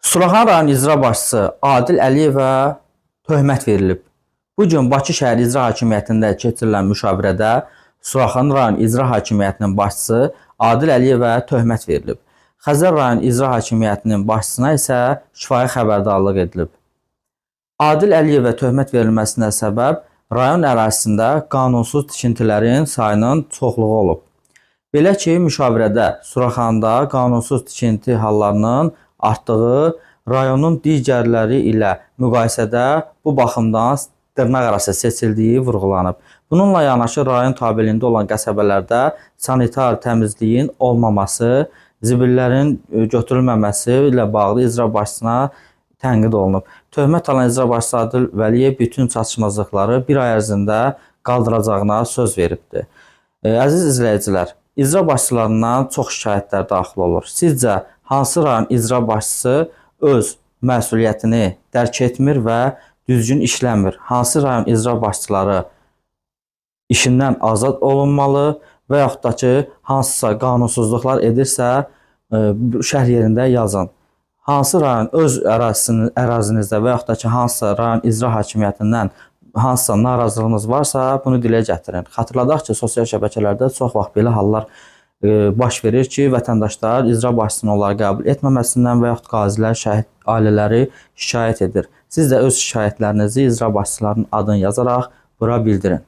Suraxan rayon icra başçısı Adil Əliyevə töhmət verilib. Bu gün Bakı şəhər icra hakimiyyətində keçirilən müşavirədə Suraxan rayon icra hakimiyyətinin başçısı Adil Əliyevə töhmət verilib. Xəzər rayon icra hakimiyyətinin başçısına isə şifahi xəbərdarlıq edilib. Adil Əliyevə töhmət verilməsinə səbəb rayon ərazisində qanunsuz tikintilərin sayının çoxluğu olub. Belə ki, müşavirədə Suraxanda qanunsuz tikinti hallarının artdığı, rayonun digərləri ilə müqayisədə bu baxımdan dırnaqarası seçildiyi vurğulanıb. Bununla yanaşı rayon tabeliyində olan qəsəbələrdə sanitar təmizliyin olmaması, zibillərin götürülməməsi ilə bağlı icra başçısına tənqid olunub. Töhmət alan icra başçısı Adil Vəliyev bütün çatışmazlıqları bir ay ərzində qaldıracağına söz veribdir. Əziz izləyicilər, icra başçılarından çox şikayətlər daxil olur. Sizcə hansı rayon icra başçısı öz məsuliyyətini dərk etmir və düzgün işləmir? Hansı rayon icra başçıları işindən azad olunmalı və yaxud da ki, hansısa qanunsuzluqlar edirsə, şərh yerində yazın. Hansı rayon öz ərazinizdə və yaxud da ki, hansısa rayon icra hakimiyyətindən hansısa narazılığınız varsa, bunu dilə gətirin. Xatırladaq ki, sosial şəbəkələrdə çox vaxt belə hallar baş verir ki, vətəndaşlar icra başçısının onları qəbul etməməsindən və yaxud qazilər, şəhid ailələri şikayət edir. Siz də öz şikayətlərinizi icra başçılarının adını yazaraq bura bildirin.